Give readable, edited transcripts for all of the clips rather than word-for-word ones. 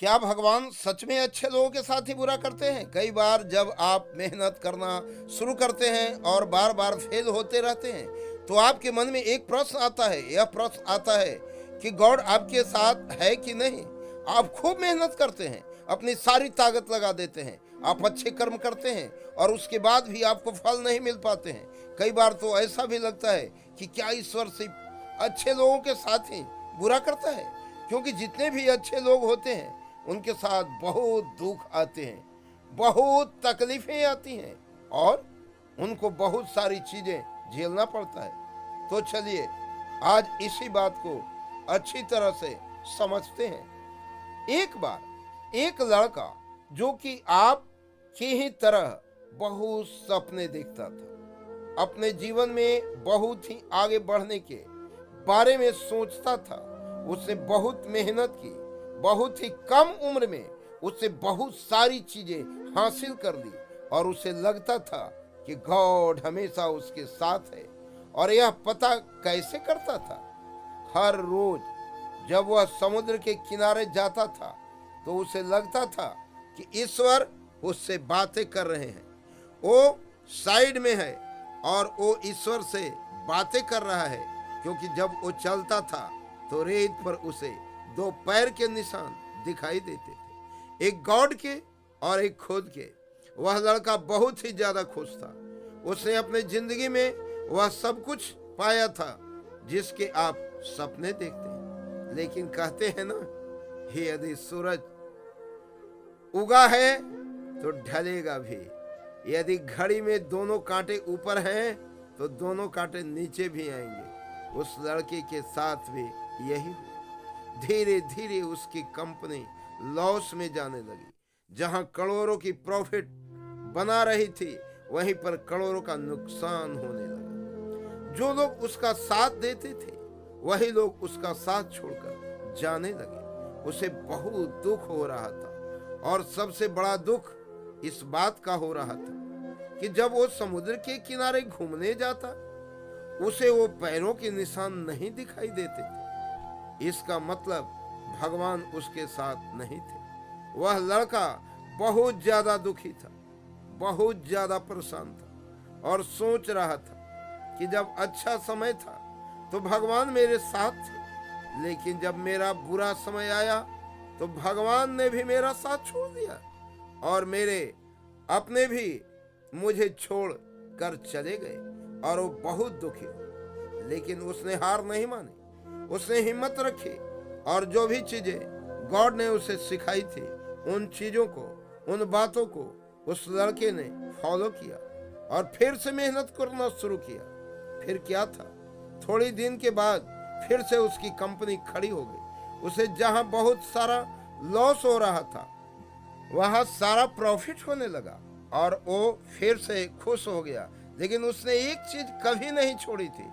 क्या भगवान सच में अच्छे लोगों के साथ ही बुरा करते हैं? कई बार जब आप मेहनत करना शुरू करते हैं और बार बार फेल होते रहते हैं, तो आपके मन में एक प्रश्न आता है। यह प्रश्न आता है कि गॉड आपके साथ है कि नहीं। आप खूब मेहनत करते हैं, अपनी सारी ताकत लगा देते हैं, आप अच्छे कर्म करते हैं और उसके बाद भी आपको फल नहीं मिल पाते हैं। कई बार तो ऐसा भी लगता है कि क्या ईश्वर सिर्फ अच्छे लोगों के साथ ही बुरा करता है, क्योंकि जितने भी अच्छे लोग होते हैं उनके साथ बहुत दुख आते हैं, बहुत तकलीफें आती हैं और उनको बहुत सारी चीजें झेलना पड़ता है। तो चलिए आज इसी बात को अच्छी तरह से समझते हैं। एक बार एक लड़का जो कि आप की ही तरह बहुत सपने देखता था, अपने जीवन में बहुत ही आगे बढ़ने के बारे में सोचता था। उसने बहुत मेहनत की, बहुत ही कम उम्र में उससे बहुत सारी चीजें हासिल कर ली और उसे लगता था कि गॉड हमेशा उसके साथ है। और यह पता कैसे करता था? हर रोज जब वह समुद्र के किनारे जाता था तो उसे लगता था कि ईश्वर उससे बातें कर रहे हैं। वो साइड में है और वो ईश्वर से बातें कर रहा है, क्योंकि जब वो चलता था तो रेत पर उसे दो पैर के निशान दिखाई देते थे, एक गॉड के और एक खुद के। वह लड़का बहुत ही ज्यादा खुश था। उसने अपने जिंदगी में वह सब कुछ पाया था जिसके आप सपने देखते हैं। लेकिन कहते हैं ना, यदि सूरज उगा है तो ढलेगा भी। यदि घड़ी में दोनों कांटे ऊपर हैं तो दोनों कांटे नीचे भी आएंगे। उस लड़के के साथ भी यही हुआ। धीरे धीरे उसकी कंपनी लॉस में जाने लगी। जहां करोड़ों की प्रॉफिट बना रही थी, वहीं पर करोड़ों का नुकसान होने लगा। जो लोग उसका साथ देते थे वही लोग उसका साथ छोड़कर जाने लगे। उसे बहुत दुख हो रहा था और सबसे बड़ा दुख इस बात का हो रहा था कि जब वो समुद्र के किनारे घूमने जाता, उसे वो पैरों के निशान नहीं दिखाई देते थे। इसका मतलब भगवान उसके साथ नहीं थे। वह लड़का बहुत ज्यादा दुखी था, बहुत ज्यादा परेशान था और सोच रहा था कि जब अच्छा समय था तो भगवान मेरे साथ थे, लेकिन जब मेरा बुरा समय आया तो भगवान ने भी मेरा साथ छोड़ दिया और मेरे अपने भी मुझे छोड़ कर चले गए। और वो बहुत दुखी हुआ। लेकिन उसने हार नहीं मानी, उसने हिम्मत रखी और जो भी चीजें गॉड ने उसे सिखाई थी, उन चीजों को, उन बातों को उस लड़के ने फॉलो किया और फिर से मेहनत करना शुरू किया। फिर क्या था, थोड़ी दिन के बाद फिर से उसकी कंपनी खड़ी हो गई। उसे जहां बहुत सारा लॉस हो रहा था वहां सारा प्रॉफिट होने लगा और वो फिर से खुश हो गया। लेकिन उसने एक चीज कभी नहीं छोड़ी थी,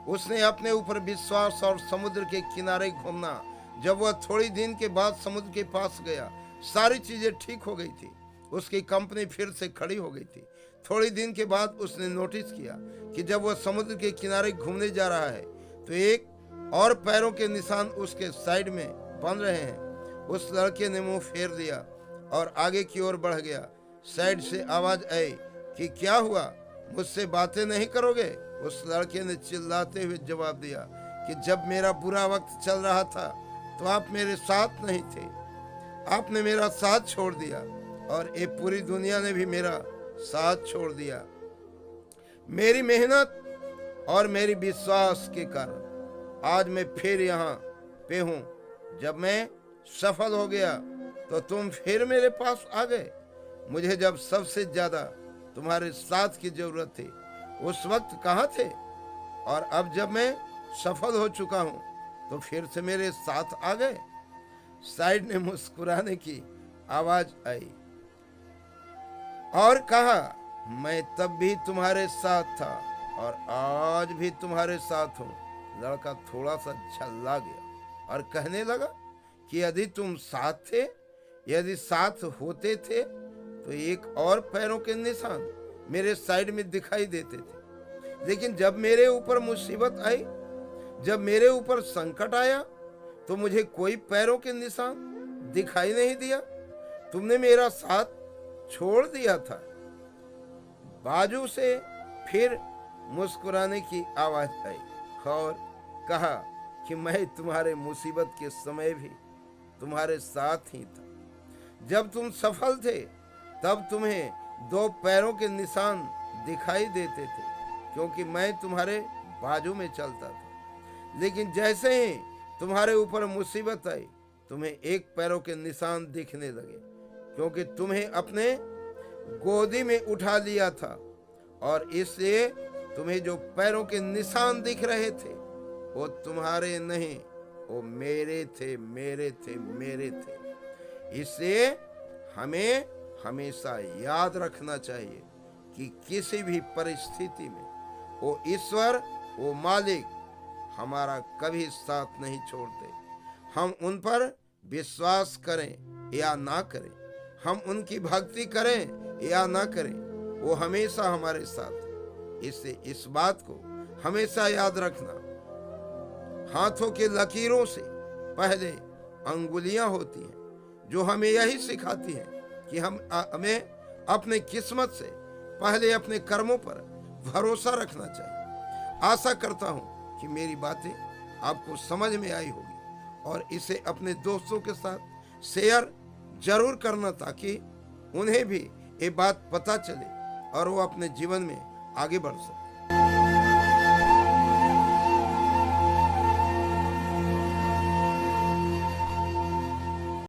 उसने अपने ऊपर विश्वास और समुद्र के किनारे घूमना। जब वह थोड़ी दिन के बाद समुद्र के पास गया, सारी चीजें ठीक हो गई थी, उसकी कंपनी फिर से खड़ी हो गई थी। थोड़ी दिन के बाद उसने नोटिस किया कि जब वह समुद्र के किनारे घूमने जा रहा है तो एक और पैरों के निशान उसके साइड में बन रहे हैं। उस लड़के ने मुंह फेर दिया और आगे की ओर बढ़ गया। साइड से आवाज आई कि क्या हुआ, मुझसे बातें नहीं करोगे? उस लड़के ने चिल्लाते हुए जवाब दिया कि जब मेरा बुरा वक्त चल रहा था तो आप मेरे साथ नहीं थे, आपने मेरा साथ छोड़ दिया और ये पूरी दुनिया ने भी मेरा साथ छोड़ दिया। मेरी मेहनत और मेरी विश्वास के कारण आज मैं फिर यहाँ पे हूँ। जब मैं सफल हो गया तो तुम फिर मेरे पास आ गए। मुझे जब सबसे ज्यादा तुम्हारे साथ की जरूरत थी उस वक्त कहाँ थे? और अब जब मैं सफल हो चुका हूँ तो फिर से मेरे साथ आ गए। साइड ने मुस्कुराने की आवाज आई और कहा, मैं तब भी तुम्हारे साथ था और आज भी तुम्हारे साथ हूँ। लड़का थोड़ा सा झल्ला गया और कहने लगा कि यदि तुम साथ थे, यदि साथ होते थे तो एक और पैरों के निशान मेरे साइड में दिखाई देते थे। लेकिन जब मेरे ऊपर मुसीबत आई, जब मेरे ऊपर संकट आया तो मुझे कोई पैरों के निशान दिखाई नहीं दिया? तुमने मेरा साथ छोड़ दिया था। बाजू से फिर मुस्कुराने की आवाज आई और कहा कि मैं तुम्हारे मुसीबत के समय भी तुम्हारे साथ ही था। जब तुम सफल थे तब तुम्हें 2 पैरों के निशान दिखाई देते थे, क्योंकि मैं तुम्हारे बाजू में चलता था। लेकिन जैसे ही तुम्हारे ऊपर मुसीबत आई, तुम्हें 1 पैरों के निशान दिखने लगे, क्योंकि तुम्हें अपने गोदी में उठा लिया था, और इसलिए तुम्हें जो पैरों के निशान दिख रहे थे वो तुम्हारे नहीं, वो मेरे थे, मेरे थे, मेरे थे। इसलिए हमें हमेशा याद रखना चाहिए कि किसी भी परिस्थिति में वो ईश्वर, वो मालिक हमारा कभी साथ नहीं छोड़ते। हम उन पर विश्वास करें या ना करें, हम उनकी भक्ति करें या ना करें, वो हमेशा हमारे साथ है। इससे इस बात को हमेशा याद रखना, हाथों के लकीरों से पहले अंगुलियां होती हैं, जो हमें यही सिखाती हैं कि हमें अपने किस्मत से पहले अपने कर्मों पर भरोसा रखना चाहिए। आशा करता हूं कि मेरी बातें आपको समझ में आई होगी, और इसे अपने दोस्तों के साथ शेयर जरूर करना, ताकि उन्हें भी ये बात पता चले और वो अपने जीवन में आगे बढ़ सके।